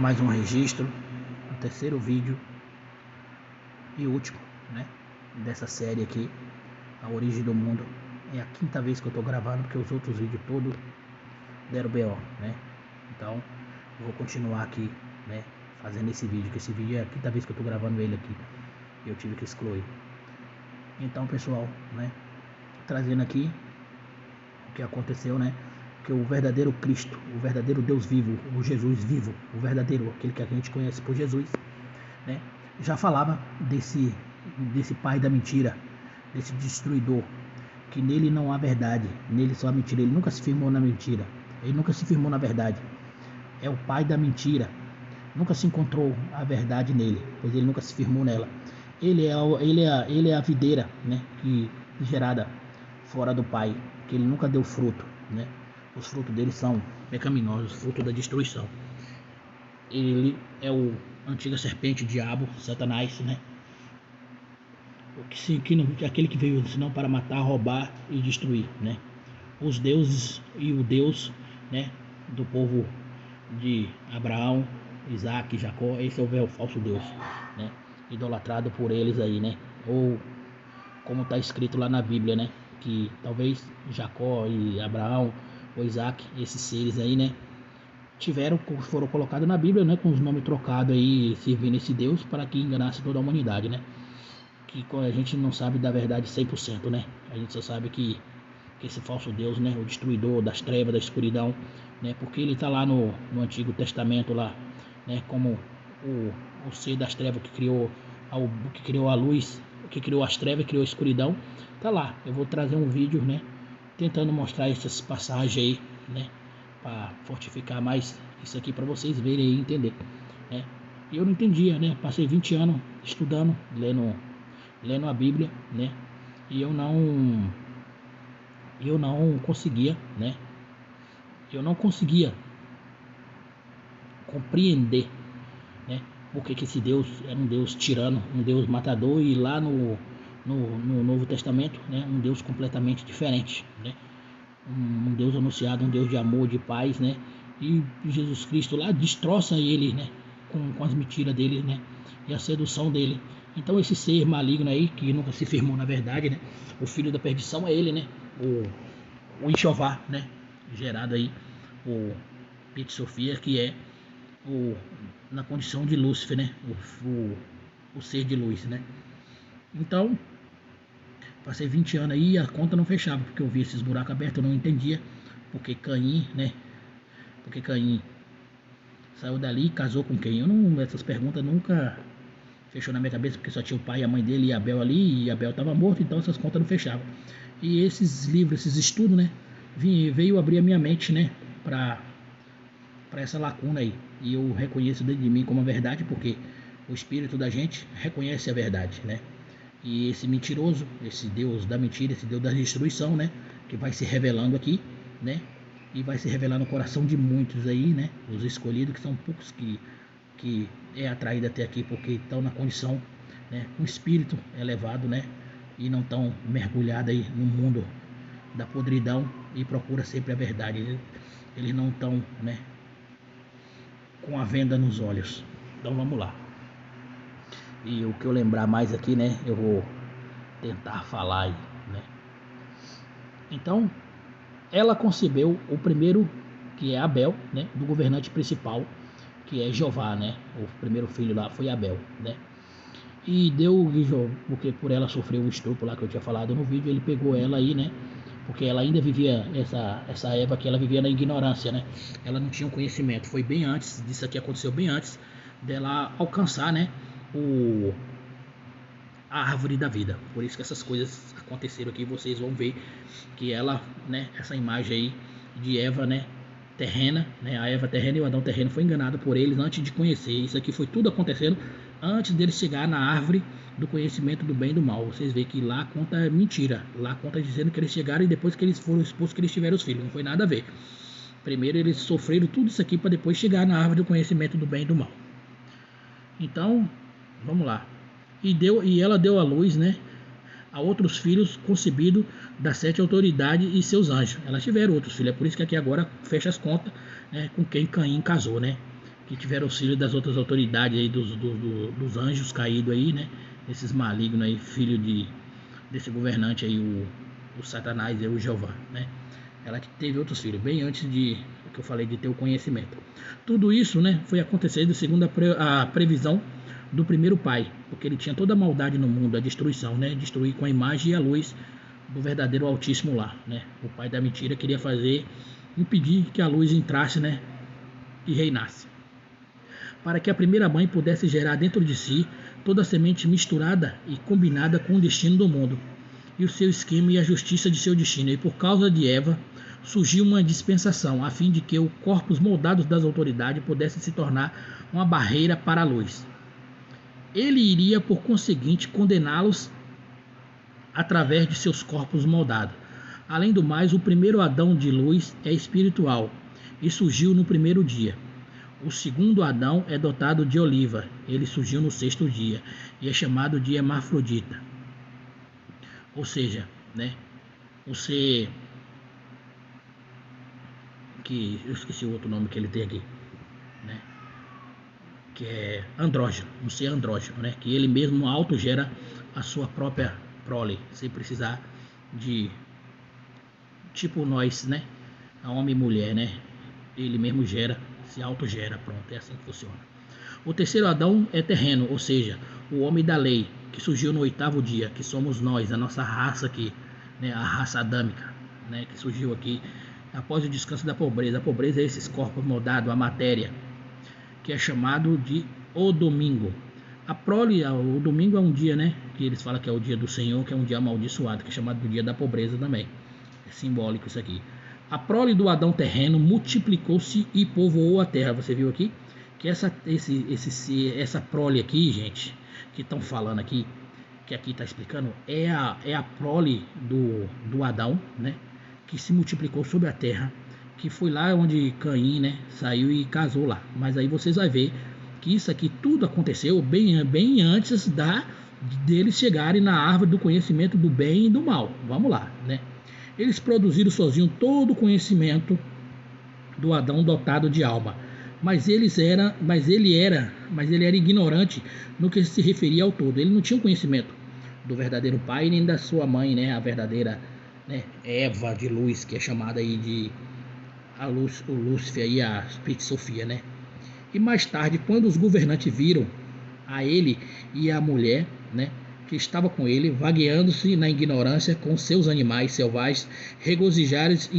mais um registro, o terceiro vídeo e último, né, dessa série aqui, A Origem do Mundo. É a quinta vez que eu tô gravando, porque os outros vídeos todos deram BO, né? Então eu vou continuar aqui, né, fazendo esse vídeo, que esse vídeo é a quinta vez que eu tô gravando ele aqui e eu tive que excluir. Então, pessoal, né, trazendo aqui o que aconteceu, né, que o verdadeiro Cristo, o verdadeiro Deus vivo, o Jesus vivo, o verdadeiro, aquele que a gente conhece por Jesus, né, já falava desse pai da mentira, desse destruidor, que nele não há verdade, nele só há mentira. Ele nunca se firmou na mentira, ele nunca se firmou na verdade. É o pai da mentira, nunca se encontrou a verdade nele, pois ele nunca se firmou nela. Ele é a videira, né, que gerada fora do pai, que ele nunca deu fruto, né? Os frutos dele são pecaminosos, fruto da destruição. Ele é o antiga serpente, diabo, Satanás, né? Aquele que veio senão para matar, roubar e destruir, né? Os deuses e o Deus, né, do povo de Abraão, Isaac, Jacó, esse é o falso Deus, né? Idolatrado por eles aí, né? Ou como está escrito lá na Bíblia, né? Que talvez Jacó e Abraão ou Isaac, esses seres aí, né, foram colocados na Bíblia, né, com os nomes trocados aí, servindo esse Deus para que enganasse toda a humanidade, né? Que a gente não sabe da verdade 100%, né? A gente só sabe que esse falso Deus, né, o destruidor das trevas, da escuridão, né, porque ele está lá no Antigo Testamento lá, né, como o ser das trevas que criou a luz, que criou as trevas, criou a escuridão, tá lá. Eu vou trazer um vídeo, né, tentando mostrar essas passagens aí, né, para fortificar mais isso aqui para vocês verem e entender, né? E eu não entendia, né? Passei 20 anos estudando, lendo a Bíblia, né? E eu não conseguia, né? Eu não conseguia compreender, né? Porque que esse Deus era um Deus tirano, um Deus matador, e lá no Novo Testamento, né, um Deus completamente diferente, né? Um Deus anunciado, um Deus de amor, de paz, né? E Jesus Cristo lá destroça ele, né? Com as mentiras dele, né? E a sedução dele. Então esse ser maligno aí, que nunca se firmou na verdade, né? O filho da perdição é ele, né? O Enxovar, né? Gerado aí por Pete Sofia, que é na condição de Lúcifer, né? O ser de luz, né? Então, passei 20 anos aí e a conta não fechava, porque eu via esses buracos abertos, eu não entendia porque Caim, né? Porque Caim saiu dali e casou com quem? Essas perguntas nunca fechou na minha cabeça, porque só tinha o pai e a mãe dele e Abel ali, e Abel estava morto, então essas contas não fechavam. E esses livros, esses estudos, né, veio abrir a minha mente, né, para essa lacuna aí. E eu reconheço dentro de mim como a verdade, porque o espírito da gente reconhece a verdade, né? E esse mentiroso, esse Deus da mentira, esse Deus da destruição, né, que vai se revelando aqui, né, e vai se revelar no coração de muitos aí, né, os escolhidos, que são poucos que é atraído até aqui, porque estão na condição, né, um espírito elevado, né, e não estão mergulhados aí no mundo da podridão e procura sempre a verdade. Eles não estão, né, com a venda nos olhos. Então vamos lá. E o que eu lembrar mais aqui, né, eu vou tentar falar aí, né. Então, ela concebeu o primeiro, que é Abel, né, do governante principal, que é Jeová, né? O primeiro filho lá foi Abel, né? E deu, porque por ela sofreu o estupro lá que eu tinha falado no vídeo, ele pegou ela aí, né? Porque ela ainda vivia, essa Eva que ela vivia na ignorância, né? Ela não tinha um conhecimento. Foi bem antes, disso aqui aconteceu bem antes dela alcançar, né, a árvore da vida. Por isso que essas coisas aconteceram aqui, vocês vão ver que ela, né, essa imagem aí de Eva, né, terrena, né, a Eva terrena e o Adão terreno foi enganado por eles antes de conhecer. Isso aqui foi tudo acontecendo antes deles chegar na árvore do conhecimento do bem e do mal. Vocês veem que lá conta mentira, lá conta dizendo que eles chegaram e depois que eles foram expostos que eles tiveram os filhos. Não foi nada a ver. Primeiro eles sofreram tudo isso aqui para depois chegar na árvore do conhecimento do bem e do mal. Então, vamos lá. E ela deu à luz, né, a outros filhos concebidos das 7 autoridades e seus anjos. Elas tiveram outros filhos, é por isso que aqui agora fecha as contas, né, com quem Caim casou, né, que tiveram auxílio das outras autoridades aí, dos anjos caídos aí, né? Esses malignos aí, filho desse governante aí, o Satanás e o Jeová, né? Ela teve outros filhos, bem antes de que eu falei de ter o conhecimento. Tudo isso, né, foi acontecendo segundo a previsão do primeiro pai, porque ele tinha toda a maldade no mundo, a destruição, né? Destruir com a imagem e a luz do verdadeiro Altíssimo lá, né? O pai da mentira queria impedir que a luz entrasse, né, e reinasse, para que a primeira mãe pudesse gerar dentro de si toda a semente misturada e combinada com o destino do mundo, e o seu esquema e a justiça de seu destino. E por causa de Eva, surgiu uma dispensação, a fim de que os corpos moldados das autoridades pudessem se tornar uma barreira para a luz. Ele iria, por conseguinte, condená-los através de seus corpos moldados. Além do mais, o primeiro Adão de luz é espiritual e surgiu no primeiro dia. O segundo Adão é dotado de oliva. Ele surgiu no sexto dia e é chamado de hermafrodita. Ou seja, né, você que eu esqueci o outro nome que ele tem aqui, né, que é andrógeno, um ser andrógeno, né, que ele mesmo autogera a sua própria prole, sem precisar de, tipo nós, né, a homem e mulher, né, ele mesmo gera, se autogera, pronto, é assim que funciona. O terceiro Adão é terreno, ou seja, o homem da lei, que surgiu no oitavo dia, que somos nós, a nossa raça aqui, né, a raça adâmica, né, que surgiu aqui após o descanso da pobreza. A pobreza é esses corpos moldados, a matéria, que é chamado de o domingo. A prole, o domingo é um dia, né, que eles falam que é o dia do Senhor, que é um dia amaldiçoado, que é chamado do dia da pobreza também. É simbólico isso aqui. A prole do Adão terreno multiplicou-se e povoou a terra. Você viu aqui? Que essa prole aqui, gente, que estão falando aqui, que aqui está explicando, é a prole do Adão, né, que se multiplicou sobre a terra, que foi lá onde Caim, né, saiu e casou lá. Mas aí vocês vão ver que isso aqui tudo aconteceu bem antes deles chegarem na árvore do conhecimento do bem e do mal. Vamos lá, né? Eles produziram sozinhos todo o conhecimento do Adão dotado de alma, mas ele era ignorante no que se referia ao todo. Ele não tinha o conhecimento do verdadeiro pai nem da sua mãe, né, a verdadeira, né, Eva de luz, que é chamada aí de o Lúcifer e a Sofia, né? E mais tarde, quando os governantes viram a ele e a mulher, né, que estava com ele, vagueando-se na ignorância com seus animais selvagens, regozijaram-se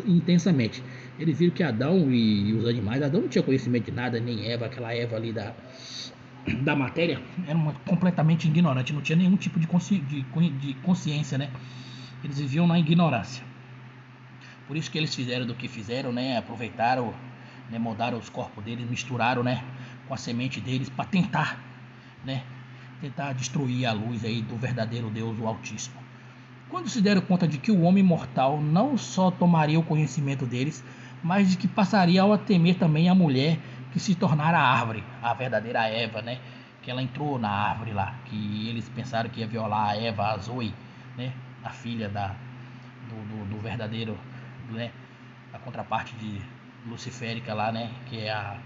intensamente. Eles viram que Adão e os animais, Adão não tinha conhecimento de nada, nem Eva, aquela Eva ali da matéria, era completamente ignorante, não tinha nenhum tipo de consciência, né? Eles viviam na ignorância. Por isso que eles fizeram do que fizeram, né? Aproveitaram, né, moldaram os corpos deles, misturaram, né, com a semente deles para tentar, né, destruir a luz aí do verdadeiro Deus, o Altíssimo. Quando se deram conta de que o homem mortal não só tomaria o conhecimento deles, mas de que passaria a temer também a mulher que se tornara a árvore, a verdadeira Eva, né, que ela entrou na árvore lá, que eles pensaram que ia violar a Eva, a Zoe, né, a filha do verdadeiro, né, a contraparte de luciférica lá, né, que é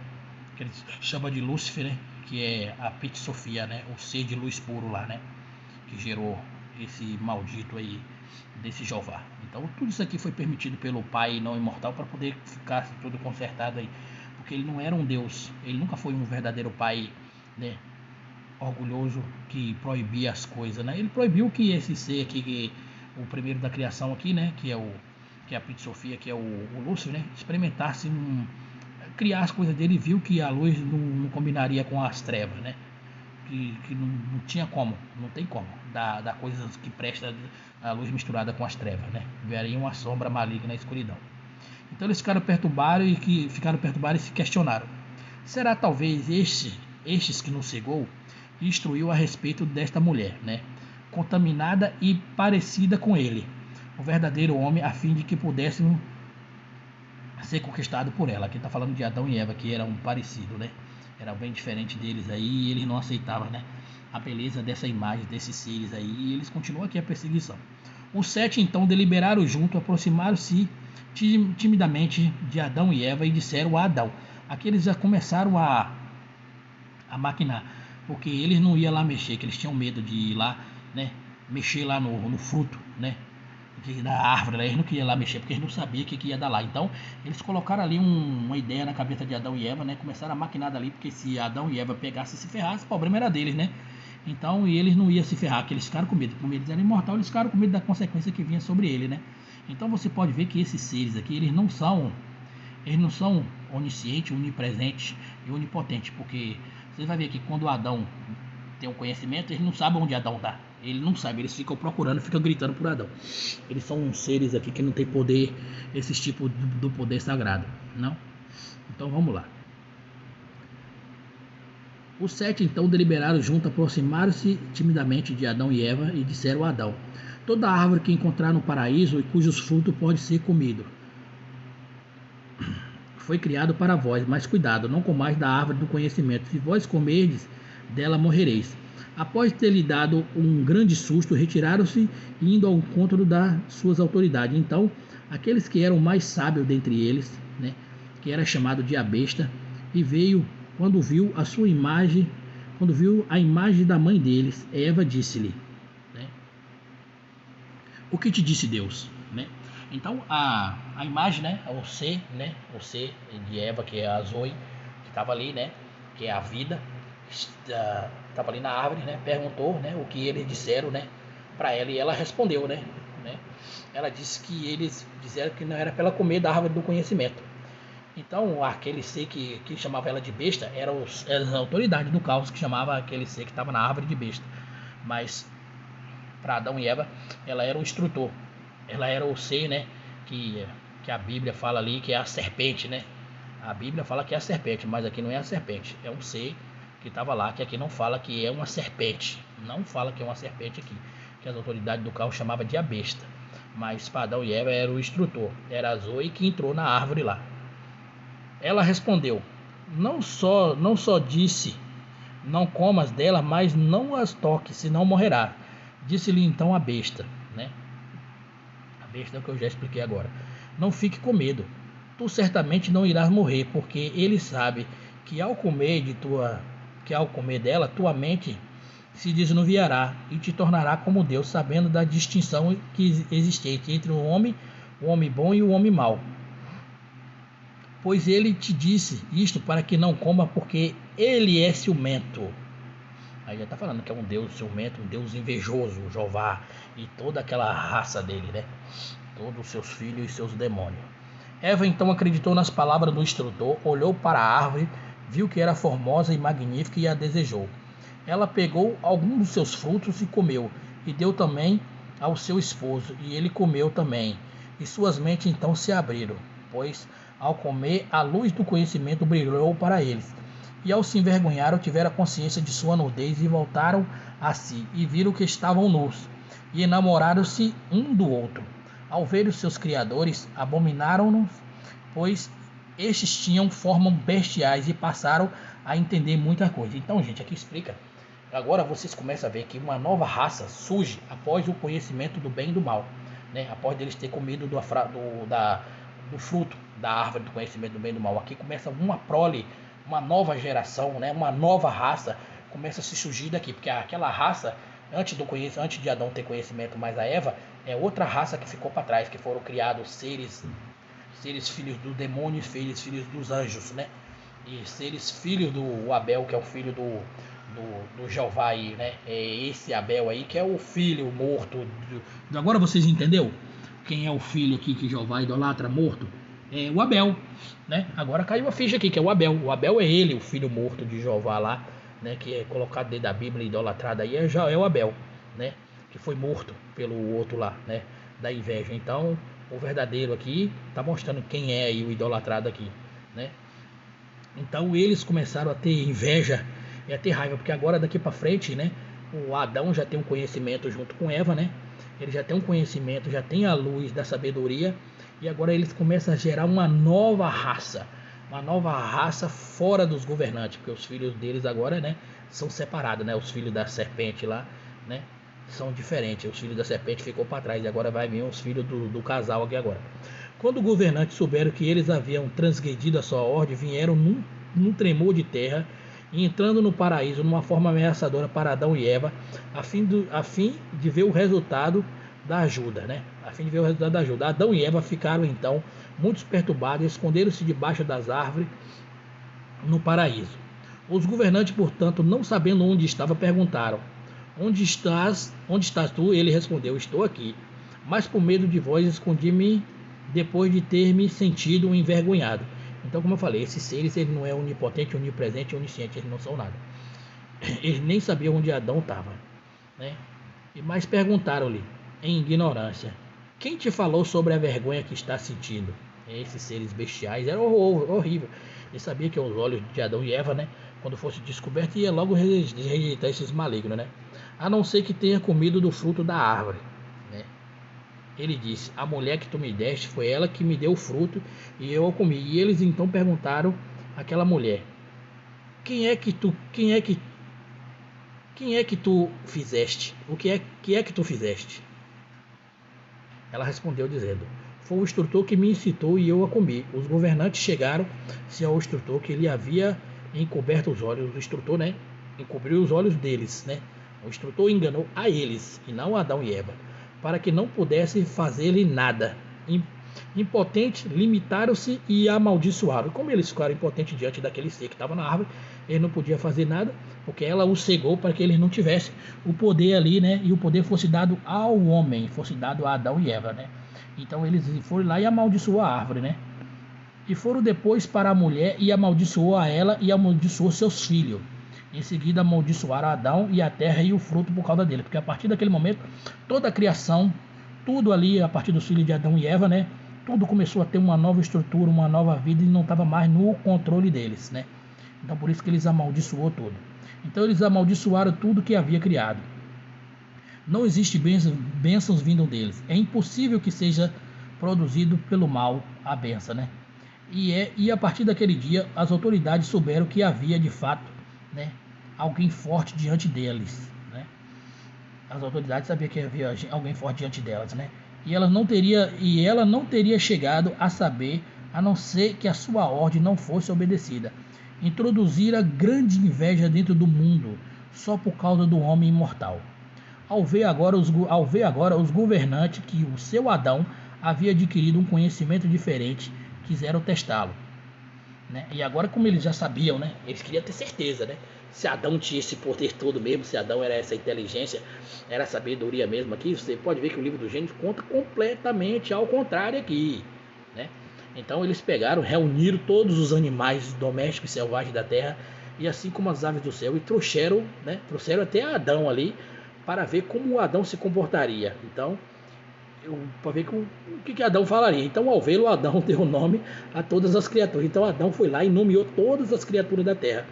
que eles chamam de Lúcifer, né, que é a Pit Sofia, né, o ser de luz puro lá, né, que gerou esse maldito aí desse Jeová. Então tudo isso aqui foi permitido pelo Pai não imortal para poder ficar tudo consertado aí, porque ele não era um Deus, ele nunca foi um verdadeiro Pai, né, orgulhoso que proibia as coisas, né. Ele proibiu que esse ser aqui, o primeiro da criação aqui, né, que é a Pit Sofia, que é o Lúcifer, né, experimentasse criar as coisas dele, e viu que a luz não combinaria com as trevas, né? Que não tinha como, não tem como dar coisas que presta a luz misturada com as trevas, né? Veria uma sombra maligna na escuridão. Então eles ficaram perturbados e se questionaram: será talvez estes que nos cegou e instruiu a respeito desta mulher, né, contaminada e parecida com ele, o verdadeiro homem, a fim de que pudéssemos ser conquistado por ela? Aqui está falando de Adão e Eva, que eram parecidos, né? Era bem diferente deles aí, e eles não aceitavam, né, a beleza dessa imagem, desses seres aí, e eles continuam aqui a perseguição. Os 7 então deliberaram junto, aproximaram-se timidamente de Adão e Eva e disseram a Adão: aqui eles já começaram a maquinar, porque eles não iam lá mexer, que eles tinham medo de ir lá, né, mexer lá no fruto, né, da árvore, eles não queriam lá mexer, porque eles não sabiam o que ia dar lá. Então eles colocaram ali uma ideia na cabeça de Adão e Eva, né, começaram a maquinar dali, porque se Adão e Eva pegassem e se ferrassem, o problema era deles, né. Então, e eles não iam se ferrar, porque eles ficaram com medo, como eles eram imortais, eles ficaram com medo da consequência que vinha sobre ele, né. Então você pode ver que esses seres aqui, eles não são oniscientes, onipresentes e onipotentes, porque você vai ver que quando Adão tem um conhecimento, eles não sabem onde Adão está. Ele não sabe, eles ficam procurando, ficam gritando por Adão. Eles são uns seres aqui que não tem poder, esses tipos do poder sagrado, não? Então vamos lá. Os 7 então deliberaram junto, aproximaram-se timidamente de Adão e Eva e disseram a Adão: toda árvore que encontrar no paraíso e cujos frutos pode ser comido foi criado para vós, mas cuidado, não comais da árvore do conhecimento. Se vós comerdes dela, morrereis. Após ter-lhe dado um grande susto, retiraram-se, indo ao encontro das suas autoridades. Então, aqueles que eram mais sábios dentre eles, né, que era chamado de a besta, e veio, quando viu a sua imagem, quando viu a imagem da mãe deles, Eva disse-lhe, né, o que te disse Deus? Né? Então a imagem, né, o ser de Eva, que é a Zoe, que estava ali, né, que é a vida, estava ali na árvore, né, perguntou, né, o que eles disseram, né, para ela, e ela respondeu, né, ela disse que eles disseram que não era para ela comer da árvore do conhecimento. Então aquele ser que chamava ela de besta eram as autoridades do caos que chamava aquele ser que estava na árvore de besta, mas para Adão e Eva ela era o instrutor. Ela era o ser, né, que a Bíblia fala ali que é a serpente, né? A Bíblia fala que é a serpente, mas aqui não é a serpente. É um ser que estava lá, que aqui não fala que é uma serpente. Não fala que é uma serpente aqui. Que as autoridades do caos chamavam de a besta. Mas para Adão e Eva era o instrutor. Era a Zoe que entrou na árvore lá. Ela respondeu: não só disse, não comas dela, mas não as toques, senão morrerá. Disse-lhe então a besta, né? Besta é o que eu já expliquei agora. Não fique com medo. Tu certamente não irás morrer, porque ele sabe que ao comer dela, tua mente se desnuviará e te tornará como Deus, sabendo da distinção que existe entre o homem bom e o homem mau. Pois ele te disse isto para que não coma, porque ele é ciumento. Aí já está falando que é um Deus ciumento, um Deus invejoso, Jeová, e toda aquela raça dele, né? Todos os seus filhos e seus demônios. Eva então acreditou nas palavras do instrutor, olhou para a árvore, viu que era formosa e magnífica e a desejou. Ela pegou algum dos seus frutos e comeu, e deu também ao seu esposo, e ele comeu também. E suas mentes então se abriram, pois ao comer a luz do conhecimento brilhou para eles. E ao se envergonharam, tiveram consciência de sua nudez e voltaram a si, e viram que estavam nus, e enamoraram-se um do outro. Ao ver os seus criadores, abominaram-nos, pois estes tinham formas bestiais e passaram a entender muita coisa. Então, gente, aqui explica. Agora vocês começam a ver que uma nova raça surge após o conhecimento do bem e do mal, né? Após eles terem comido do fruto da árvore do conhecimento do bem e do mal. Aqui começa uma prole, uma nova geração, né? Uma nova raça começa a se surgir daqui, porque aquela raça antes de Adão ter conhecimento, mais a Eva é outra raça que ficou para trás, que foram criados seres filhos do demônio, filhos dos anjos, né? E seres filhos do Abel, que é o filho do Jeová aí, né? É esse Abel aí que é o filho morto. Agora vocês entenderam quem é o filho aqui que Jeová idolatra morto? É o Abel, né? Agora caiu a ficha aqui, que é o Abel. O Abel é ele, o filho morto de Jeová lá, né? Que é colocado dentro da Bíblia, idolatrado aí, é o Abel, né? Que foi morto pelo outro lá, né? Da inveja. Então, o verdadeiro aqui tá mostrando quem é aí o idolatrado aqui, né? Então eles começaram a ter inveja e a ter raiva, porque agora daqui para frente, né? O Adão já tem um conhecimento junto com Eva, né? Ele já tem um conhecimento, já tem a luz da sabedoria, e agora eles começam a gerar uma nova raça fora dos governantes, porque os filhos deles agora, né, são separados, né? Os filhos da serpente lá, né, são diferentes. Os filhos da serpente ficou para trás e agora vai vir os filhos do casal aqui agora. Quando os governantes souberam que eles haviam transgredido a sua ordem, vieram num tremor de terra e entrando no paraíso numa forma ameaçadora para Adão e Eva, a fim de ver o resultado da ajuda, né? A fim de ver o resultado da ajuda. Adão e Eva ficaram então muito perturbados e esconderam-se debaixo das árvores no paraíso. Os governantes, portanto, não sabendo onde estava, perguntaram: Onde estás tu? Ele respondeu: Estou aqui. Mas por medo de vós escondi-me depois de ter me sentido envergonhado. Então, como eu falei, esses seres ele não é onipotente, onipresente, onisciente, eles não são nada. Eles nem sabiam onde Adão estava, né? E mais perguntaram-lhe, em ignorância: Quem te falou sobre a vergonha que está sentindo? Esses seres bestiais eram horrível. Ele sabia que os olhos de Adão e Eva, né, quando fosse descoberto, ia logo rejeitar esses malignos, né? A não ser que tenha comido do fruto da árvore, né? Ele disse: A mulher que tu me deste foi ela que me deu o fruto e eu o comi. E eles então perguntaram àquela mulher: Quem é que tu fizeste? Que é que tu fizeste? Ela respondeu dizendo: Foi o instrutor que me incitou e eu a comi. Os governantes chegaram-se ao instrutor que ele havia encoberto os olhos. O instrutor, né, encobriu os olhos deles, né? O instrutor enganou a eles e não a Adão e Eva, para que não pudesse fazer-lhe nada. Impotentes, limitaram-se e amaldiçoaram. Como eles ficaram impotentes diante daquele ser que estava na árvore, ele não podia fazer nada, porque ela o cegou para que eles não tivessem o poder ali, né? E o poder fosse dado ao homem, fosse dado a Adão e Eva, né? Então eles foram lá e amaldiçoou a árvore, né? E foram depois para a mulher e amaldiçoou a ela e amaldiçoou seus filhos. Em seguida amaldiçoaram Adão e a terra e o fruto por causa dele, porque a partir daquele momento toda a criação, tudo ali a partir dos filhos de Adão e Eva, né? Tudo começou a ter uma nova estrutura, uma nova vida e não estava mais no controle deles, né? Então por isso que eles amaldiçoou tudo. Então eles amaldiçoaram tudo que havia criado. Não existe bênçãos vindo deles. É impossível que seja produzido pelo mal a bênção, né? E a partir daquele dia as autoridades souberam que havia de fato, né, alguém forte diante deles, né? As autoridades sabiam que havia alguém forte diante delas, né? Ela não teria chegado a saber, a não ser que a sua ordem não fosse obedecida. Introduzira grande inveja dentro do mundo, só por causa do homem imortal. Ao ver agora os governantes que o seu Adão havia adquirido um conhecimento diferente, quiseram testá-lo, né? E agora, como eles já sabiam, né, eles queriam ter certeza, né, se Adão tinha esse poder todo mesmo, se Adão era essa inteligência, era a sabedoria mesmo aqui. Você pode ver que o livro do Gênesis conta completamente ao contrário aqui, né? Então eles pegaram, reuniram todos os animais domésticos e selvagens da terra, e assim como as aves do céu, e trouxeram, né, trouxeram até Adão ali, para ver como Adão se comportaria. Então, para ver o que Adão falaria. Então, ao vê-lo, Adão deu nome a todas as criaturas. Então, Adão foi lá e nomeou todas as criaturas da terra.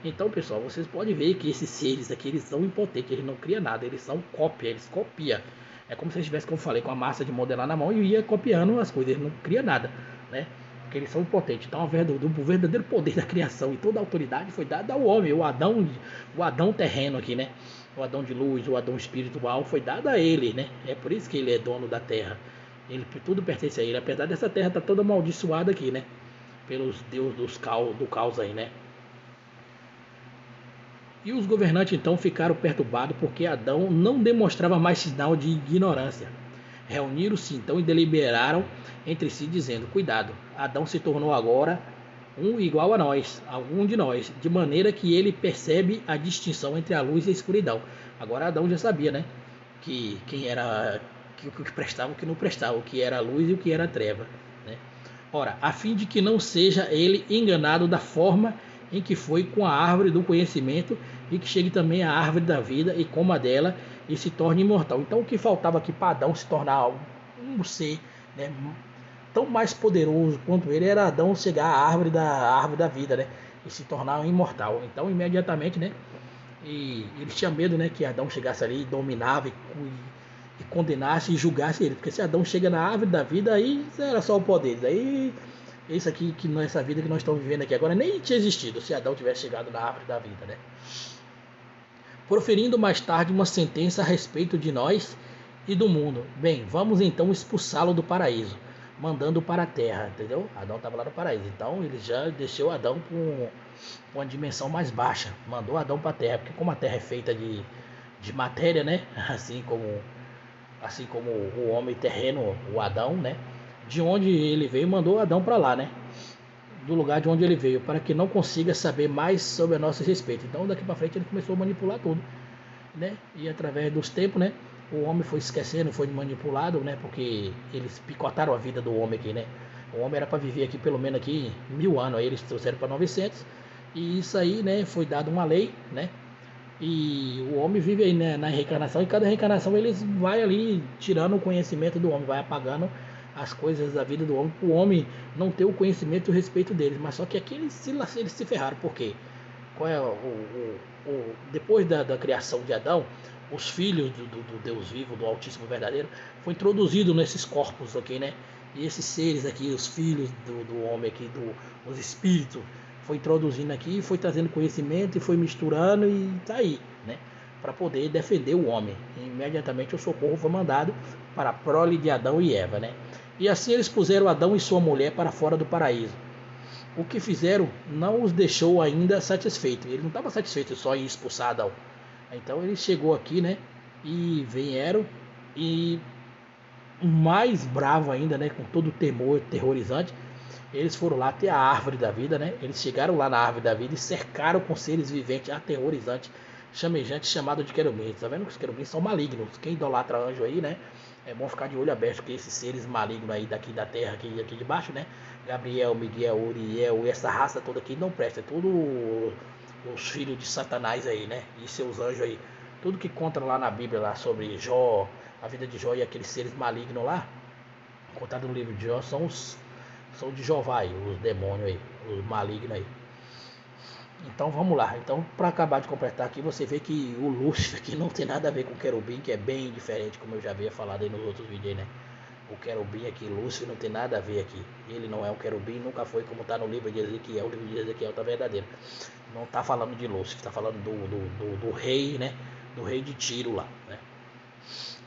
Então, pessoal, vocês podem ver que esses seres aqui, eles são impotentes, eles não criam nada, eles são cópia, eles copiam. É como se eles tivessem, como eu falei, com a massa de modelar na mão e ia copiando as coisas, eles não criam nada, né? Porque eles são impotentes. Então, o verdadeiro poder da criação e toda a autoridade foi dada ao homem, o Adão terreno aqui, né? O Adão de luz, o Adão espiritual foi dado a ele, né? É por isso que ele é dono da terra. Tudo pertence a ele, apesar dessa terra estar toda amaldiçoada aqui, né? Pelos deuses do caos aí, né? E os governantes então ficaram perturbados porque Adão não demonstrava mais sinal de ignorância. Reuniram-se então e deliberaram entre si, dizendo: Cuidado, Adão se tornou agora um igual a nós, a um de nós, de maneira que ele percebe a distinção entre a luz e a escuridão. Agora Adão já sabia, né, que quem era, que o que prestava e o que não prestava, o que era a luz e o que era a treva, né? Ora, a fim de que não seja ele enganado da forma em que foi com a árvore do conhecimento, e que chegue também à árvore da vida e coma dela e se torne imortal. Então o que faltava aqui para Adão se tornar um ser, né, tão mais poderoso quanto ele, era Adão chegar à árvore da vida, né, e se tornar um imortal. Então imediatamente, né, e ele tinha medo, né, que Adão chegasse ali e dominava e condenasse e julgasse ele, porque se Adão chega na árvore da vida, aí era só o poder, aí isso aqui, essa vida que nós estamos vivendo aqui agora nem tinha existido se Adão tivesse chegado na árvore da vida, né? Proferindo mais tarde uma sentença a respeito de nós e do mundo. Bem, vamos então expulsá-lo do paraíso. mandando para a terra, entendeu? Adão estava lá no paraíso, então ele já desceu Adão para uma dimensão mais baixa, mandou Adão para a terra, porque como a terra é feita de matéria, né? Assim como o homem terreno, o Adão, né? De onde ele veio, mandou Adão para lá, né? Do lugar de onde ele veio, para que não consiga saber mais sobre a nosso respeito. Então daqui para frente ele começou a manipular tudo, né? E através dos tempos, né? O homem foi esquecendo, foi manipulado, né? Porque eles picotaram a vida do homem aqui, né? O homem era para viver aqui pelo menos aqui 1000 anos, aí eles trouxeram para 900. E isso aí, né? Foi dado uma lei, né? E o homem vive aí, né, na reencarnação, e cada reencarnação eles vai ali tirando o conhecimento do homem, vai apagando as coisas da vida do homem, para o homem não ter o conhecimento e o respeito deles. Mas só que aqui eles se ferraram, por quê? Qual é depois da criação de Adão, os filhos do Deus vivo, do Altíssimo Verdadeiro, foi introduzido nesses corpos aqui, né? E esses seres aqui, os filhos do homem aqui, os espíritos, foi introduzindo aqui, foi trazendo conhecimento e foi misturando e tá aí, né? Para poder defender o homem. E imediatamente o socorro foi mandado para a prole de Adão e Eva, né? E assim eles puseram Adão e sua mulher para fora do paraíso. O que fizeram não os deixou ainda satisfeito. Ele não estava satisfeito só em expulsar Adão. Então ele chegou aqui, né? E vieram e mais bravo ainda, né? Com todo o temor terrorizante, eles foram lá até a árvore da vida, né? Eles chegaram lá na árvore da vida e cercaram com seres viventes aterrorizantes, chamejantes, chamados de querubins. Tá vendo que os querubins são malignos? Quem idolatra anjo aí, né? É bom ficar de olho aberto, que esses seres malignos aí daqui da terra, aqui de baixo, né? Gabriel, Miguel, Uriel e essa raça toda aqui não presta. É tudo os filhos de Satanás aí, né? E seus anjos aí. Tudo que conta lá na Bíblia, lá sobre Jó, a vida de Jó e aqueles seres malignos lá, contado no livro de Jó, são de Jeová aí, os demônios aí, os malignos aí. Então vamos lá. Então, para acabar de completar aqui, você vê que o Lúcifer aqui não tem nada a ver com o querubim, que é bem diferente, como eu já havia falado aí nos outros vídeos aí, né? O querubim aqui, Lúcifer, não tem nada a ver aqui. Ele não é um querubim, nunca foi, como está no livro de Ezequiel. O livro de Ezequiel está verdadeiro. Não está falando de Lúcifer, está falando do rei, né? Do rei de Tiro lá, né?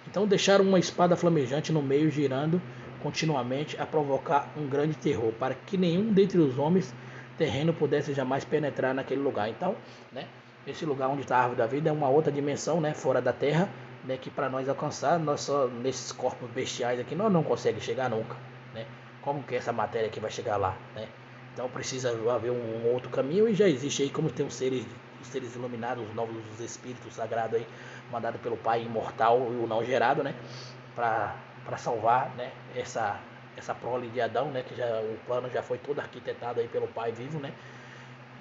Então deixaram uma espada flamejante no meio, girando continuamente, a provocar um grande terror, para que nenhum dentre os homens terreno pudesse jamais penetrar naquele lugar. Então, né, esse lugar onde está a árvore da vida é uma outra dimensão, né, fora da terra, né, que para nós alcançar, nós só nesses corpos bestiais aqui nós não conseguimos chegar nunca, né? Como que essa matéria aqui vai chegar lá, né? Então precisa haver um outro caminho, e já existe aí, como tem os seres iluminados, os novos espíritos sagrados aí, mandado pelo Pai imortal e o não gerado, né, para salvar, né, essa prole de Adão, né, que já o plano já foi todo arquitetado aí pelo Pai vivo, né,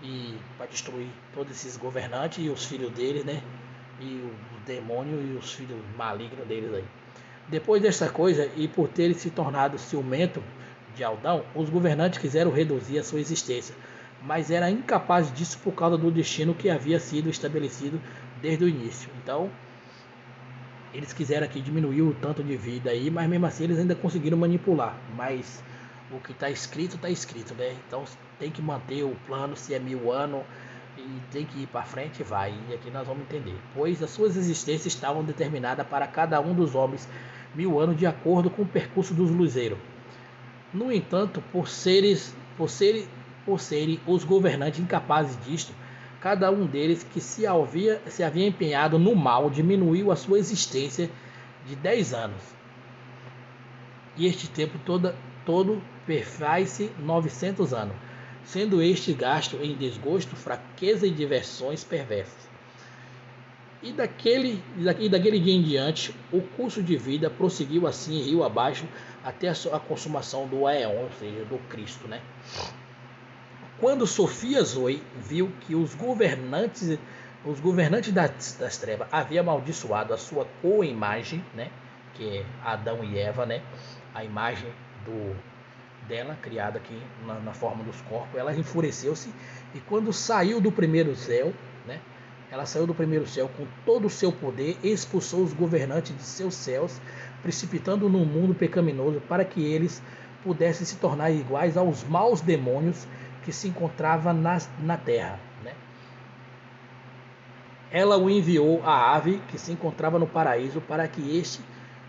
e para destruir todos esses governantes e os filhos deles, né, e o demônio e os filhos malignos deles aí. Depois dessa coisa, e por terem se tornado ciumento de Adão, os governantes quiseram reduzir a sua existência, mas era incapaz disso por causa do destino que havia sido estabelecido desde o início. Então, eles quiseram aqui diminuir o tanto de vida aí, mas mesmo assim eles ainda conseguiram manipular. Mas o que está escrito, né? Então tem que manter o plano, se é 1000 anos, e tem que ir para frente, vai. E aqui nós vamos entender. Pois as suas existências estavam determinadas para cada um dos homens 1000 anos, de acordo com o percurso dos luzeiros. No entanto, por serem os governantes incapazes disto, cada um deles que se havia empenhado no mal diminuiu a sua existência de 10 anos. E este tempo todo perfaz-se 900 anos, sendo este gasto em desgosto, fraqueza e diversões perversas. E daquele dia em diante, o curso de vida prosseguiu assim, rio abaixo, até a consumação do Aeon, ou seja, do Cristo, né? Quando Sofia Zoe viu que os governantes das trevas haviam amaldiçoado a sua co-imagem, né, que é Adão e Eva, né, a imagem dela criada aqui na forma dos corpos, ela enfureceu-se, e quando saiu do primeiro céu, né, ela saiu do primeiro céu com todo o seu poder, expulsou os governantes de seus céus, precipitando no mundo pecaminoso, para que eles pudessem se tornar iguais aos maus demônios que se encontrava na terra, né? Ela o enviou à ave que se encontrava no paraíso, para que este,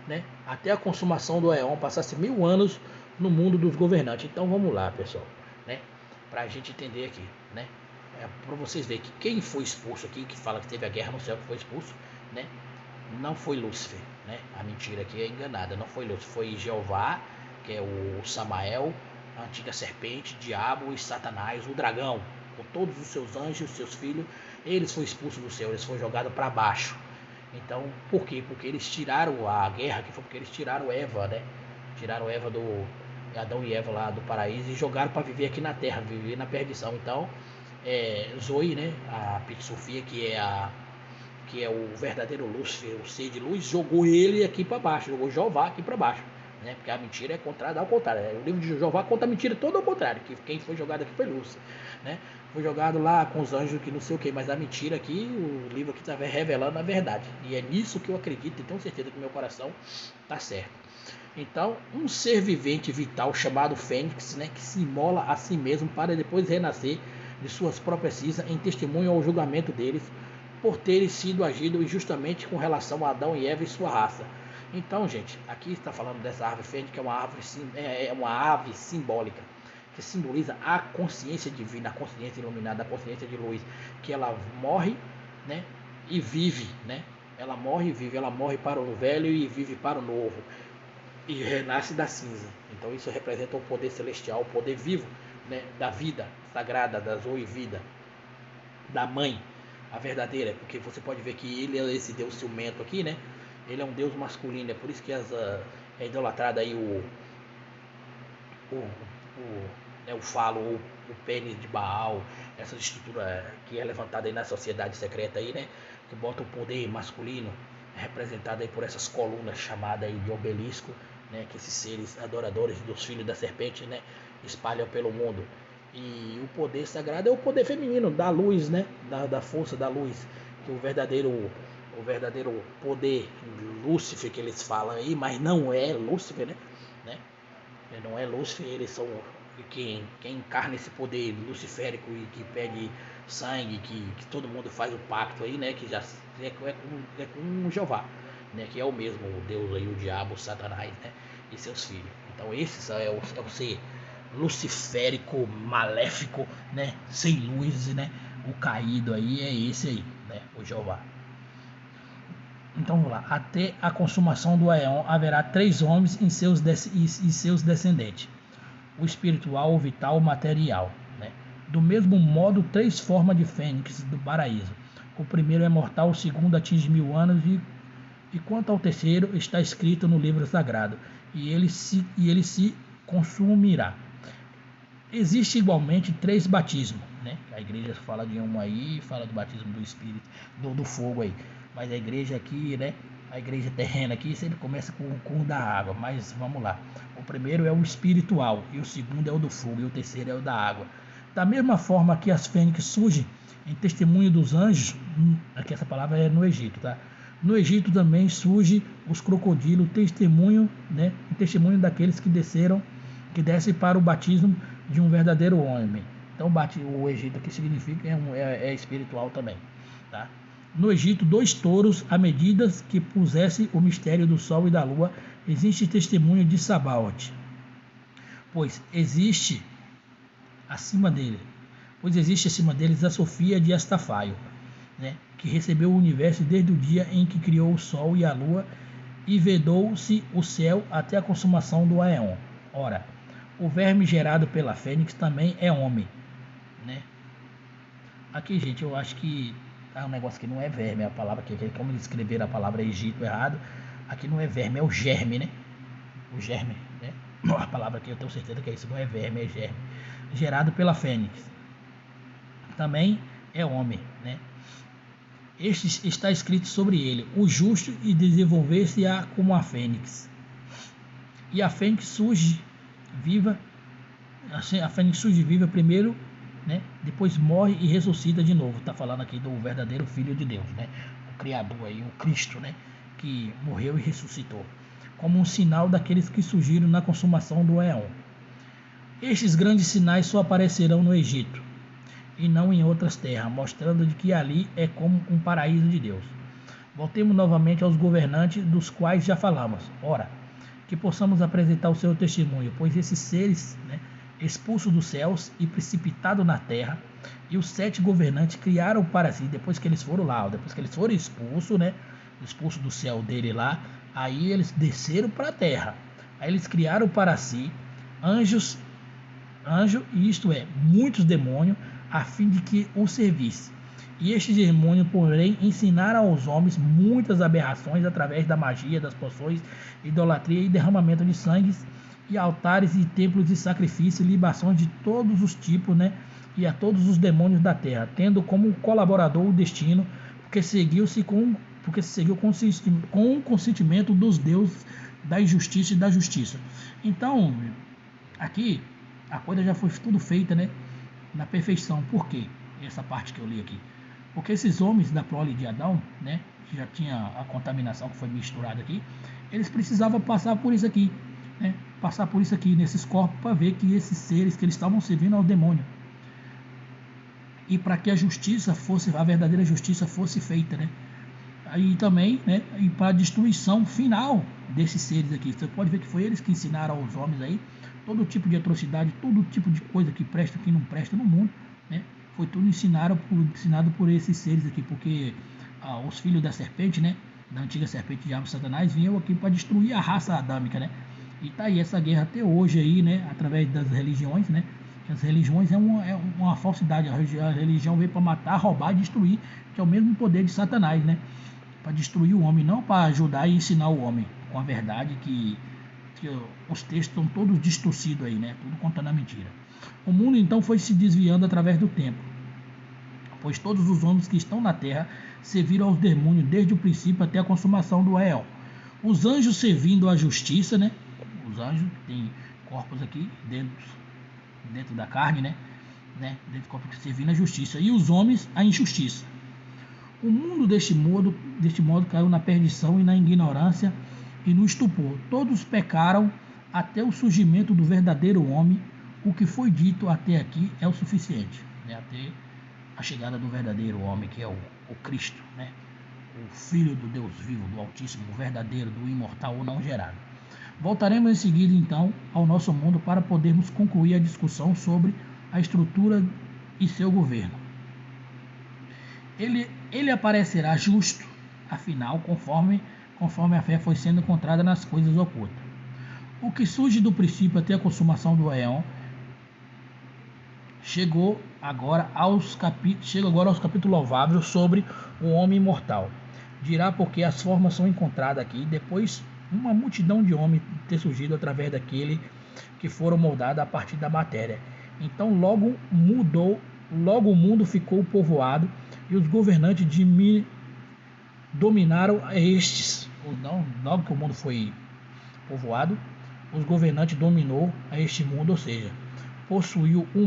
né, até a consumação do Aeon, passasse 1000 anos no mundo dos governantes. Então vamos lá, pessoal, né? Para a gente entender aqui, né? Para vocês verem que quem foi expulso aqui, que fala que teve a guerra no céu, que foi expulso, né? Não foi Lúcifer, né? A mentira aqui é enganada, não foi Lúcifer, foi Jeová, que é o Samael, a antiga serpente, diabo e Satanás, o dragão, com todos os seus anjos, seus filhos. Eles foram expulsos do céu, eles foram jogados para baixo. Então, por quê? Porque eles tiraram a guerra, que foi porque eles tiraram Eva, né? Tiraram Eva do Adão e Eva lá do paraíso e jogaram para viver aqui na terra, viver na perdição. Então, Zoe, né? A Pixofia, que é o verdadeiro Lúcifer, o ser de luz, jogou ele aqui para baixo, jogou Jeová aqui para baixo, né? Porque a mentira é contrária ao contrário. O livro de Jeová conta a mentira toda ao contrário, que quem foi jogado aqui foi Lúcifer, né? Foi jogado lá com os anjos que não sei o que, mas a mentira aqui, o livro aqui está revelando a verdade. E é nisso que eu acredito e tenho certeza que meu coração está certo. Então, um ser vivente vital chamado Fênix, né, que se imola a si mesmo para depois renascer de suas próprias cinzas em testemunho ao julgamento deles, por terem sido agido injustamente com relação a Adão e Eva e sua raça. Então, gente, aqui está falando dessa árvore fênix, que é uma ave simbólica, que simboliza a consciência divina, a consciência iluminada, a consciência de luz, que ela morre, né, e vive, né? Ela morre e vive, ela morre para o velho e vive para o novo, e renasce da cinza. Então isso representa o poder celestial, o poder vivo, né, da vida sagrada, da Zoe vida, da mãe, a verdadeira, porque você pode ver que ele é esse Deus ciumento aqui, né? Ele é um Deus masculino, é por isso que é idolatrado aí o falo, o pênis de Baal, essa estrutura que é levantada aí na sociedade secreta aí, né? Que bota o poder masculino representado aí por essas colunas chamadas aí de obelisco, né? Que esses seres adoradores dos filhos da serpente, né, espalham pelo mundo. E o poder sagrado é o poder feminino, da luz, né? Da força da luz, que o verdadeiro poder Lúcifer que eles falam aí, mas não é Lúcifer, né? Não é Lúcifer, eles são quem encarna esse poder luciférico e que pede sangue, que todo mundo faz o pacto aí, né? Que já é com Jeová, né? Que é o mesmo Deus aí, o diabo, o Satanás, né? E seus filhos. Então esse é o ser luciférico, maléfico, né? Sem luz, né? O caído aí é esse aí, né? O Jeová. Então vamos lá. Até a consumação do Aeon haverá 3 homens e seus descendentes: o espiritual, o vital, o material, né? Do mesmo modo, 3 formas de fênix do paraíso. O primeiro é mortal, o segundo atinge 1000 anos e quanto ao terceiro está escrito no livro sagrado, e ele se consumirá. Existe igualmente 3 batismos, né? A igreja fala de um aí, fala do batismo do espírito, do fogo aí. Mas a igreja aqui, né? A igreja terrena aqui sempre começa com o da água. Mas vamos lá. O primeiro é o espiritual, e o segundo é o do fogo, e o terceiro é o da água. Da mesma forma que as fênix surgem em testemunho dos anjos, aqui essa palavra é no Egito, tá? No Egito também surge os crocodilos, testemunho, né? Em testemunho daqueles que descem para o batismo de um verdadeiro homem. Então o Egito aqui significa é espiritual também, tá? No Egito, 2 touros, à medida que pusesse o mistério do sol e da lua, existe testemunho de Sabaoth, pois existe acima deles a Sofia de Astafaio, né, que recebeu o universo desde o dia em que criou o sol e a lua e vedou-se o céu até a consumação do Aeon. Ora, o verme gerado pela fênix também é homem, né? Aqui, gente, eu acho que é um negócio que não é verme, é a palavra que como eles escreveram a palavra Egito errado, aqui não é verme, é o germe, né? O germe, né? A palavra aqui eu tenho certeza que é isso, não é verme, é germe. Gerado pela fênix. Também é homem, né? Este está escrito sobre ele, o justo, e desenvolver-se-á como a fênix. E a fênix surge viva, primeiro, né? Depois morre e ressuscita de novo. Está falando aqui do verdadeiro Filho de Deus, né? O Criador aí, o Cristo, né? Que morreu e ressuscitou, como um sinal daqueles que surgiram na consumação do Aeon. Estes grandes sinais só aparecerão no Egito e não em outras terras, mostrando de que ali é como um paraíso de Deus. Voltemos novamente aos governantes dos quais já falamos. Ora, que possamos apresentar o seu testemunho, pois esses seres, né, expulsos dos céus e precipitados na terra, e os 7 governantes criaram para si, depois que eles foram lá, depois que eles foram expulsos, né, expulsos do céu dele lá, aí eles desceram para a terra, aí eles criaram para si anjos, isto é, muitos demônios, a fim de que o servisse. E estes demônios, porém, ensinaram aos homens muitas aberrações através da magia, das poções, idolatria e derramamento de sangue, e altares e templos de sacrifício e libações de todos os tipos, né? E a todos os demônios da terra, tendo como colaborador o destino, porque se seguiu com o consentimento dos deuses da injustiça e da justiça. Então, aqui a coisa já foi tudo feita, né? Na perfeição. Por quê? Essa parte que eu li aqui. Porque esses homens da prole de Adão, né, que já tinha a contaminação que foi misturada aqui, eles precisavam passar por isso aqui, né, passar por isso aqui nesses corpos para ver que esses seres que eles estavam servindo ao demônio, e para que a justiça fosse, a verdadeira justiça fosse feita, né? Aí também, né, e para a destruição final desses seres aqui. Você pode ver que foi eles que ensinaram aos homens aí todo tipo de atrocidade, todo tipo de coisa que presta e que não presta no mundo, né? Foi tudo ensinado por esses seres aqui, porque os filhos da serpente, né, da antiga serpente diabo Satanás, vinham aqui para destruir a raça adâmica, né? E tá aí essa guerra até hoje aí, né, através das religiões, né? As religiões é uma falsidade. A religião veio para matar, roubar e destruir, que é o mesmo poder de Satanás, né? Para destruir o homem, não para ajudar e ensinar o homem com a verdade, que os textos estão todos distorcidos aí, né? Tudo contando a mentira. O mundo então foi se desviando através do tempo, pois todos os homens que estão na terra serviram aos demônios desde o princípio até a consumação do éon. Os anjos servindo à justiça, né? Os anjos têm corpos aqui dentro da carne, né? Dentro do corpo, servindo à justiça, e os homens à injustiça. O mundo deste modo caiu na perdição e na ignorância e no estupor. Todos pecaram até o surgimento do verdadeiro homem. O que foi dito até aqui é o suficiente, né? Até a chegada do verdadeiro homem, que é o Cristo, né? O Filho do Deus vivo, do Altíssimo, o verdadeiro, do imortal ou não gerado. Voltaremos em seguida então ao nosso mundo para podermos concluir a discussão sobre a estrutura e seu governo. Ele aparecerá justo, afinal, conforme a fé foi sendo encontrada nas coisas ocultas. O que surge do princípio até a consumação do éon chegou agora aos capítulos louváveis sobre o homem imortal. Dirá porque as formas são encontradas aqui, depois uma multidão de homens ter surgido através daquele que foram moldados a partir da matéria. Então logo o mundo ficou povoado e os governantes dominaram estes. Logo que o mundo foi povoado, os governantes dominou a este mundo, ou seja, possuíram o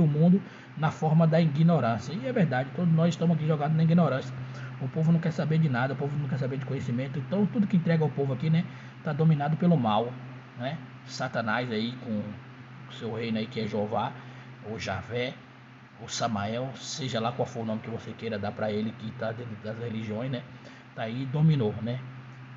mundo na forma da ignorância. E é verdade, todos nós estamos aqui jogados na ignorância. O povo não quer saber de nada, o povo não quer saber de conhecimento. Então tudo que entrega ao povo aqui, né, está dominado pelo mal, né? Satanás aí com o seu reino aí, que é Jeová, ou Javé, ou Samael, seja lá qual for o nome que você queira dar para ele, que está dentro das religiões, né? Tá aí, dominou, né?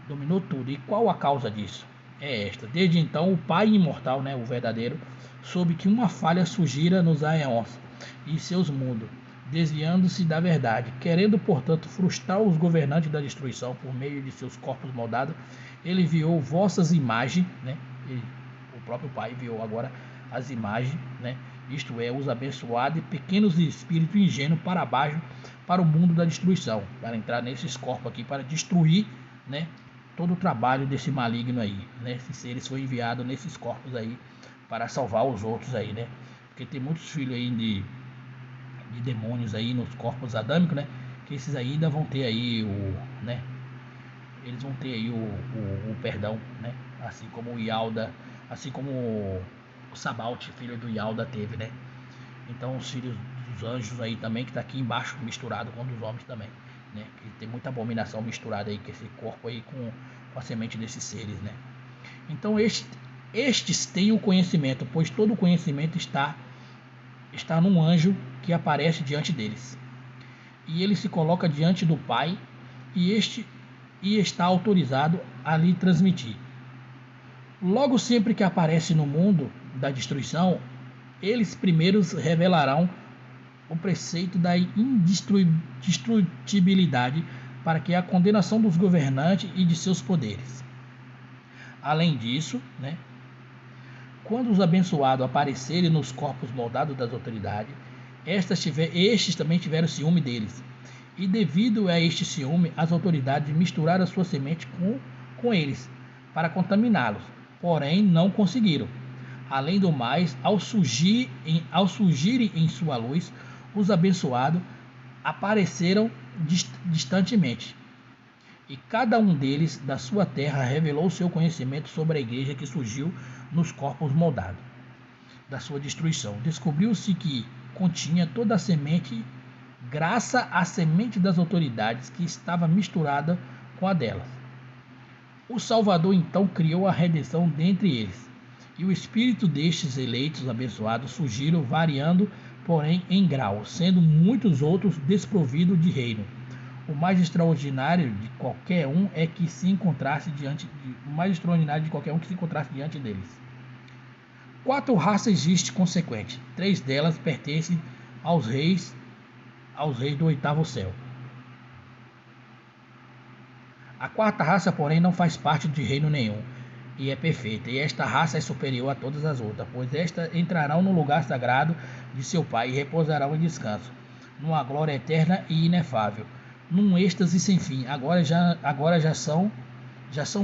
Dominou tudo. E qual a causa disso? É esta. Desde então, o Pai imortal, né, o verdadeiro, soube que uma falha surgira nos aeons e seus mundos, desviando-se da verdade, querendo, portanto, frustrar os governantes da destruição por meio de seus corpos moldados. Ele enviou vossas imagens, né? O próprio Pai enviou agora as imagens, né? Isto é, os abençoados e pequenos espíritos ingênuos para baixo, para o mundo da destruição, para entrar nesses corpos aqui, para destruir, né, todo o trabalho desse maligno aí, né? Esses seres foram enviados nesses corpos aí para salvar os outros aí, né? Porque tem muitos filhos aí de demônios aí nos corpos adâmicos, né? Que esses ainda vão ter aí né? Eles vão ter aí o perdão, né? Assim como o Yalda, assim como o Sabaoth, filho do Yalda, teve, né? Então os filhos dos anjos aí também, que tá aqui embaixo, misturado com os homens também, né? Que tem muita abominação misturada aí com esse corpo aí, com a semente desses seres, né? Então estes têm o conhecimento, pois todo o conhecimento está num anjo que aparece diante deles. E ele se coloca diante do Pai e está autorizado a lhe transmitir. Logo sempre que aparece no mundo da destruição, eles primeiros revelarão o preceito da indestrutibilidade para que a condenação dos governantes e de seus poderes. Além disso, quando os abençoados aparecerem nos corpos moldados das autoridades, estes também tiveram ciúme deles. E devido a este ciúme, as autoridades misturaram a sua semente com eles, para contaminá-los, porém não conseguiram. Além do mais, ao surgirem em sua luz, os abençoados apareceram distantemente. E cada um deles, da sua terra, revelou seu conhecimento sobre a igreja que surgiu nos corpos moldados da sua destruição. Descobriu-se que continha toda a semente, graças à semente das autoridades que estava misturada com a delas. O Salvador então criou a redenção dentre eles, e o espírito destes eleitos abençoados surgiram variando, porém em grau, sendo muitos outros desprovidos de reino. O mais extraordinário de qualquer um que se encontrasse diante deles. 4 raças existem consequentes. 3 delas pertencem aos reis do 8º céu. A 4ª raça, porém, não faz parte de reino nenhum, e é perfeita, e esta raça é superior a todas as outras, pois estas entrarão no lugar sagrado de seu Pai e repousarão em descanso, numa glória eterna e inefável, num êxtase sem fim. Agora já são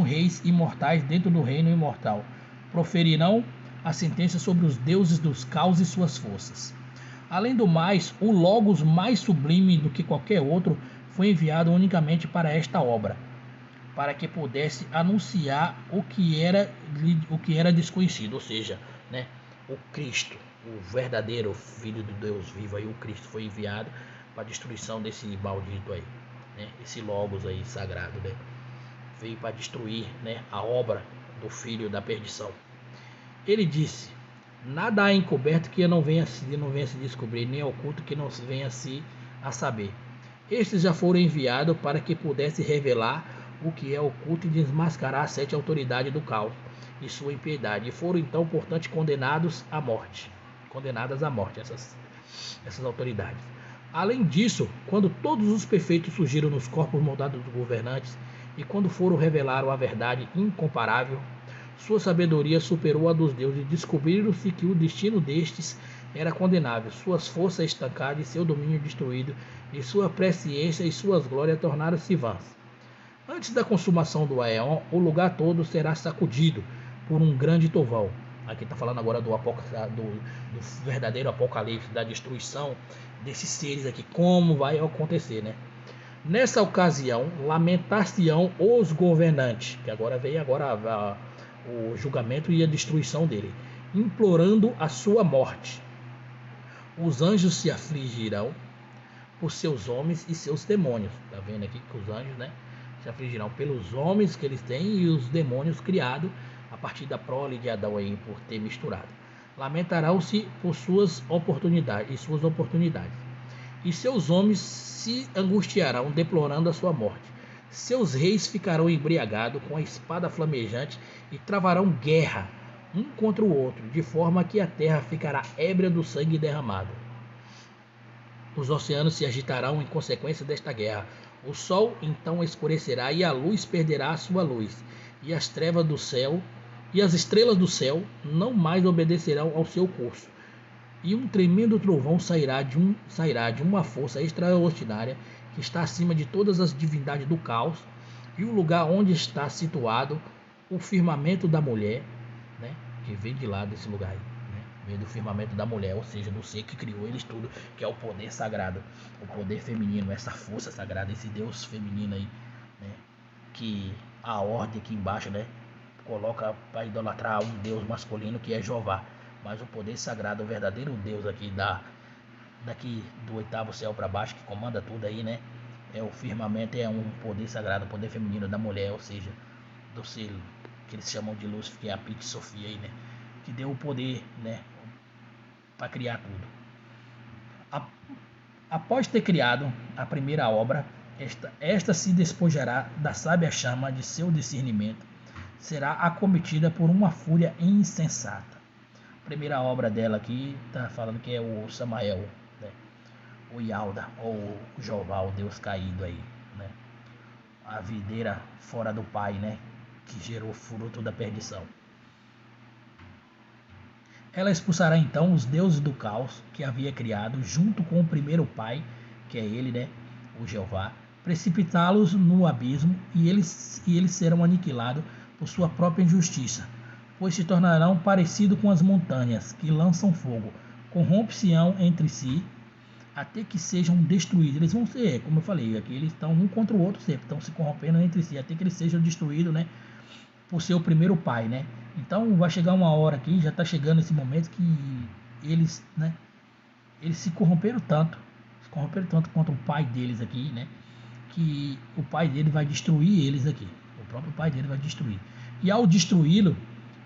reis imortais dentro do reino imortal. Proferirão a sentença sobre os deuses dos caos e suas forças. Além do mais, o Logos, mais sublime do que qualquer outro, foi enviado unicamente para esta obra, para que pudesse anunciar o que era desconhecido, ou seja, o Cristo, o verdadeiro Filho do Deus vivo, aí o Cristo foi enviado para a destruição desse maldito aí, esse Logos aí sagrado, veio para destruir, a obra do Filho da perdição. Ele disse: nada há encoberto que não venha se descobrir, nem oculto que não venha se a saber. Estes já foram enviados para que pudesse revelar o que é oculto e desmascarar as 7 autoridades do caos e sua impiedade, e foram então, portanto, condenadas à morte essas autoridades. Além disso, quando todos os perfeitos surgiram nos corpos moldados dos governantes, e quando foram revelaram a verdade incomparável, sua sabedoria superou a dos deuses, e descobriram-se que o destino destes era condenável, suas forças estancadas e seu domínio destruído, e sua presciência e suas glórias tornaram-se vãs. Antes da consumação do Aeon, o lugar todo será sacudido por um grande trovão. Aqui está falando agora do verdadeiro apocalipse, da destruição desses seres aqui, como vai acontecer, Nessa ocasião, lamentar-se-ão os governantes, que agora vem o julgamento e a destruição dele, implorando a sua morte. Os anjos se afligirão por seus homens e seus demônios. Está vendo aqui que os anjos, se afligirão pelos homens que eles têm e os demônios criados a partir da prole de Adão aí, por ter misturado. Lamentarão-se por suas oportunidades. E seus homens se angustiarão, deplorando a sua morte. Seus reis ficarão embriagados com a espada flamejante e travarão guerra um contra o outro, de forma que a terra ficará ébria do sangue derramado. Os oceanos se agitarão em consequência desta guerra. O sol então escurecerá e a luz perderá a sua luz, e as trevas do céu e as estrelas do céu não mais obedecerão ao seu curso. E um tremendo trovão sairá de uma força extraordinária que está acima de todas as divindades do caos, e o lugar onde está situado o firmamento da mulher, que vem de lá desse lugar aí, vem do firmamento da mulher, ou seja, do ser que criou eles tudo, que é o poder sagrado, o poder feminino, essa força sagrada, esse Deus feminino aí, que a ordem aqui embaixo, coloca para idolatrar um Deus masculino que é Jeová, mas o poder sagrado, o verdadeiro Deus aqui daqui do 8º céu para baixo, que comanda tudo aí, é o firmamento, é um poder sagrado, o poder feminino da mulher, ou seja, do ser que eles chamam de Lúcifer, que é a Pit Sofia aí, que deu o poder, para criar tudo. Após ter criado a primeira obra, esta se despojará da sábia chama de seu discernimento, será acometida por uma fúria insensata. A primeira obra dela aqui está falando que é o Samael, né? O Yalda, ou o Jeová, o Deus caído aí, né? A videira fora do pai, né? Que gerou fruto da perdição. Ela expulsará então os deuses do caos que havia criado junto com o primeiro pai, que é ele, né? O Jeová, precipitá-los no abismo e eles serão aniquilados por sua própria injustiça, pois se tornarão parecidos com as montanhas que lançam fogo, corrompe-se-ão entre si até que sejam destruídos. Eles vão ser, como eu falei, aqui eles estão um contra o outro sempre, estão se corrompendo entre si até que eles sejam destruídos, né? Por ser o primeiro pai, né? Então vai chegar uma hora aqui, já está chegando esse momento que eles, né? Eles se corromperam tanto contra o pai deles aqui, né? Que o pai dele vai destruir eles aqui. O próprio pai dele vai destruir. E ao destruí-lo,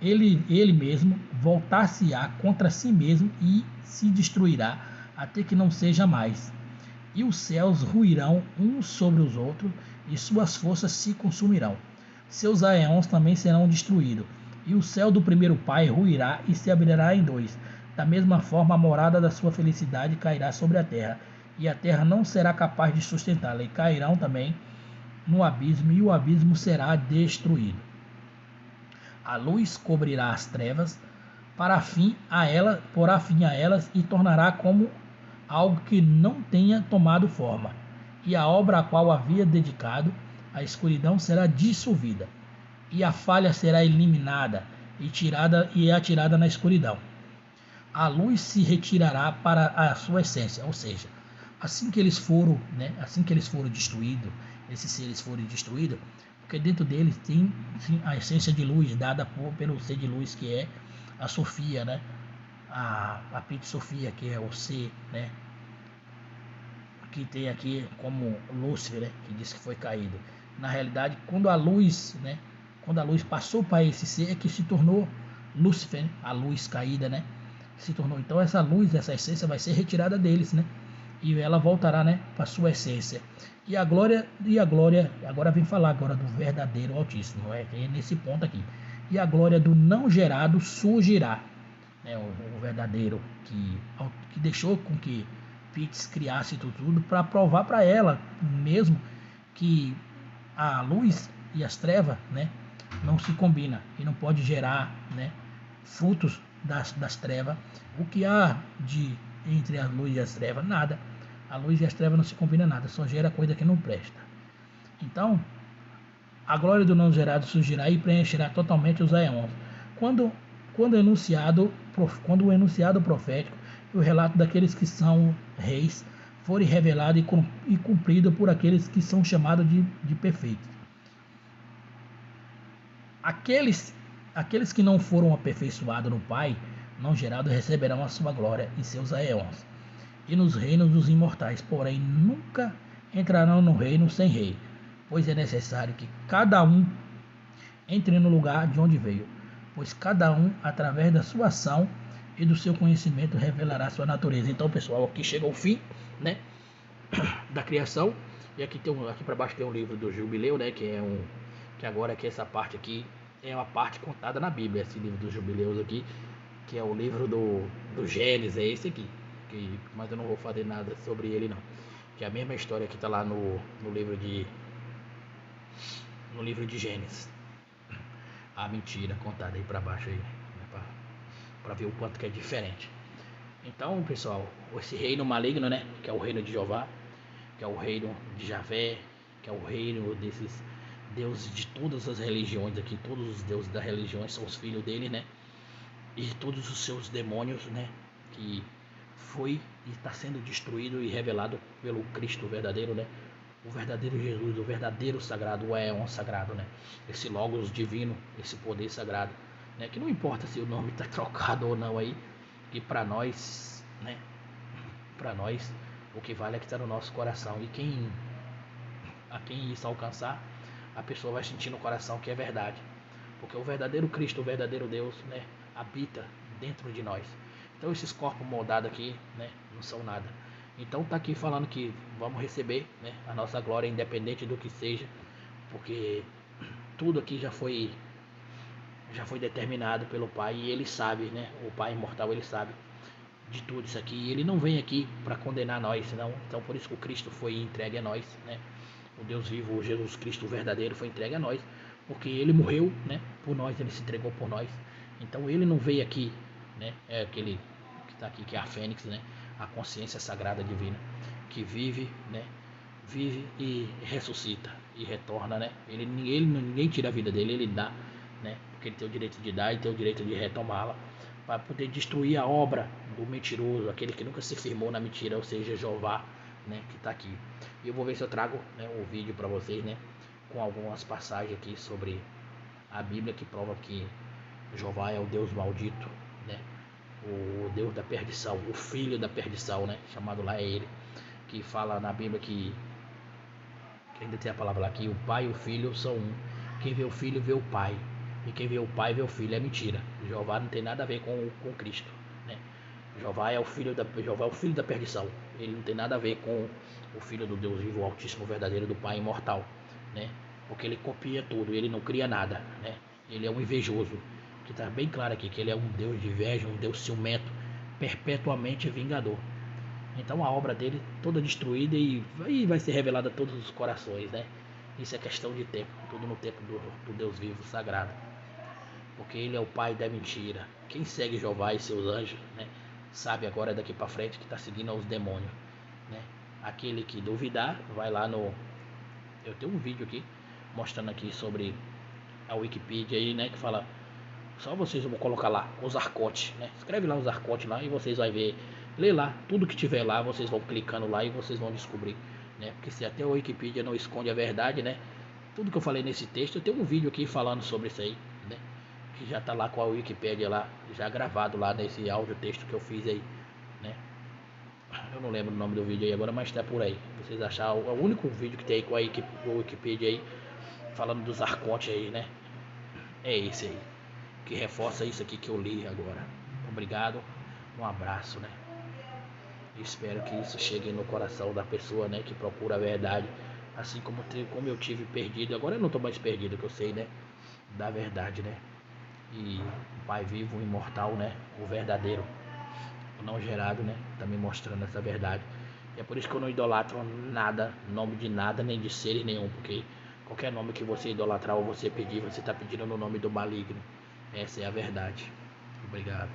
ele mesmo voltar-se-á contra si mesmo e se destruirá até que não seja mais. E os céus ruirão uns sobre os outros e suas forças se consumirão. Seus aeons também serão destruídos, e o céu do primeiro pai ruirá e se abrirá em dois. Da mesma forma, a morada da sua felicidade cairá sobre a terra, e a terra não será capaz de sustentá-la, e cairão também no abismo, e o abismo será destruído. A luz cobrirá as trevas, porá fim a elas e tornará como algo que não tenha tomado forma, e a obra a qual havia dedicado, a escuridão será dissolvida, e a falha será eliminada e atirada na escuridão. A luz se retirará para a sua essência, ou seja, assim que eles foram, né, assim que eles foram destruídos, esses seres foram destruídos, porque dentro deles tem sim, a essência de luz dada pelo ser de luz que é a Sofia, né? A Pit Sofia, que é o ser, né? Que tem aqui como Lúcifer, né? Que diz que foi caído. Na realidade, quando a luz, né? Quando a luz passou para esse ser, é que se tornou Lúcifer, né? A luz caída, né? Se tornou. Então essa luz, essa essência vai ser retirada deles, né? E ela voltará, né? Para sua essência. E a glória, agora vem falar agora do verdadeiro Altíssimo, é nesse ponto aqui. E a glória do não gerado surgirá, né, o verdadeiro que deixou com que Pitts criasse tudo para provar para ela mesmo que a luz e as trevas, né, não se combinam e não pode gerar, né, frutos das trevas. O que há de entre a luz e as trevas? Nada. A luz e as trevas não se combinam nada, só gera coisa que não presta. Então, a glória do não gerado surgirá e preencherá totalmente os aeons. Quando o enunciado profético e o relato daqueles que são reis forem revelado e cumprido por aqueles que são chamados de perfeitos. Aqueles que não foram aperfeiçoados no Pai, não gerado, receberão a sua glória e seus aeons, e nos reinos dos imortais, porém nunca entrarão no reino sem rei, pois é necessário que cada um entre no lugar de onde veio, pois cada um, através da sua ação e do seu conhecimento, revelará sua natureza. Então, pessoal, aqui chega o fim, né, da criação. E aqui aqui para baixo tem um livro do Jubileu, né, que agora que essa parte aqui é uma parte contada na Bíblia, esse livro dos Jubileus aqui, que é o livro do Gênesis, é esse aqui. Mas eu não vou fazer nada sobre ele não. Que é a mesma história que está lá no livro de Gênesis. A mentira contada aí para baixo aí, né, para ver o quanto que é diferente. Então, pessoal, esse reino maligno, né, que é o reino de Jeová, que é o reino de Javé, que é o reino desses deuses de todas as religiões aqui, todos os deuses das religiões são os filhos dele, né, e todos os seus demônios, né, que foi e está sendo destruído e revelado pelo Cristo verdadeiro, né, o verdadeiro Jesus, o verdadeiro sagrado, o éon sagrado, né, esse Logos divino, esse poder sagrado, né, que não importa se o nome está trocado ou não aí, que para nós, né, para nós o que vale é que está no nosso coração, e a quem isso alcançar, a pessoa vai sentir no coração que é verdade, porque o verdadeiro Cristo, o verdadeiro Deus, né, habita dentro de nós. Então esses corpos moldados aqui, né, não são nada. Então tá aqui falando que vamos receber, né, a nossa glória independente do que seja, porque tudo aqui já foi já foi determinado pelo Pai e ele sabe, né? O Pai imortal, ele sabe de tudo isso aqui. E ele não vem aqui para condenar nós, senão, então por isso que o Cristo foi entregue a nós, né? O Deus vivo, o Jesus Cristo verdadeiro foi entregue a nós, porque ele morreu, né? Por nós, ele se entregou por nós. Então ele não veio aqui, né? É aquele que está aqui, que é a Fênix, né? A consciência sagrada divina, que vive, né? Vive e ressuscita e retorna, né? Ninguém tira a vida dele, ele dá, né? Porque ele tem o direito de dar e tem o direito de retomá-la para poder destruir a obra do mentiroso, aquele que nunca se firmou na mentira, ou seja, Jeová, né? Que está aqui. E eu vou ver se eu trago, né, um vídeo para vocês, né? Com algumas passagens aqui sobre a Bíblia que prova que Jeová é o Deus maldito, né? O Deus da perdição, o filho da perdição, né? Chamado lá é ele, que fala na Bíblia que ainda tem a palavra lá que o pai e o filho são um. Quem vê o filho vê o pai, e quem vê o pai vê o filho. É mentira. Jeová não tem nada a ver com Cristo, né? Jeová é o filho da perdição. Ele não tem nada a ver com o filho do Deus vivo, o Altíssimo verdadeiro, do Pai imortal, né? Porque ele copia tudo, ele não cria nada, né? Ele é um invejoso, que está bem claro aqui que ele é um Deus de inveja, um Deus ciumento, perpetuamente vingador. Então a obra dele toda destruída e vai ser revelada a todos os corações, né? Isso é questão de tempo, tudo no tempo do Deus vivo, sagrado. Porque ele é o pai da mentira. Quem segue Jeová e seus anjos, né, sabe agora daqui para frente que está seguindo aos demônios, né? Aquele que duvidar, vai lá no... Eu tenho um vídeo aqui mostrando aqui sobre a Wikipedia aí, né, que fala... Só vocês vão colocar lá, os arcotes, né? Escreve lá os arcotes lá e vocês vão ver. Lê lá, tudo que tiver lá, vocês vão clicando lá e vocês vão descobrir, né? Porque se até a Wikipedia não esconde a verdade, né? Tudo que eu falei nesse texto, eu tenho um vídeo aqui falando sobre isso aí, né? Que já tá lá com a Wikipedia lá, já gravado lá nesse áudio texto que eu fiz aí, né? Eu não lembro o nome do vídeo aí agora, mas tá por aí. Vocês achar o único vídeo que tem aí com a Wikipedia aí, falando dos arcotes aí, né? É esse aí, que reforça isso aqui que eu li agora. Obrigado, um abraço, né? Espero que isso chegue no coração da pessoa, né, que procura a verdade, assim como eu tive perdido. Agora eu não estou mais perdido, que eu sei, né, da verdade, né? E o Pai vivo, o imortal, né, o verdadeiro, o não gerado, né, tá me mostrando essa verdade. E é por isso que eu não idolatro nada, nome de nada, nem de seres nenhum, porque qualquer nome que você idolatrar ou você pedir, você está pedindo no nome do maligno. Essa é a verdade. Obrigado.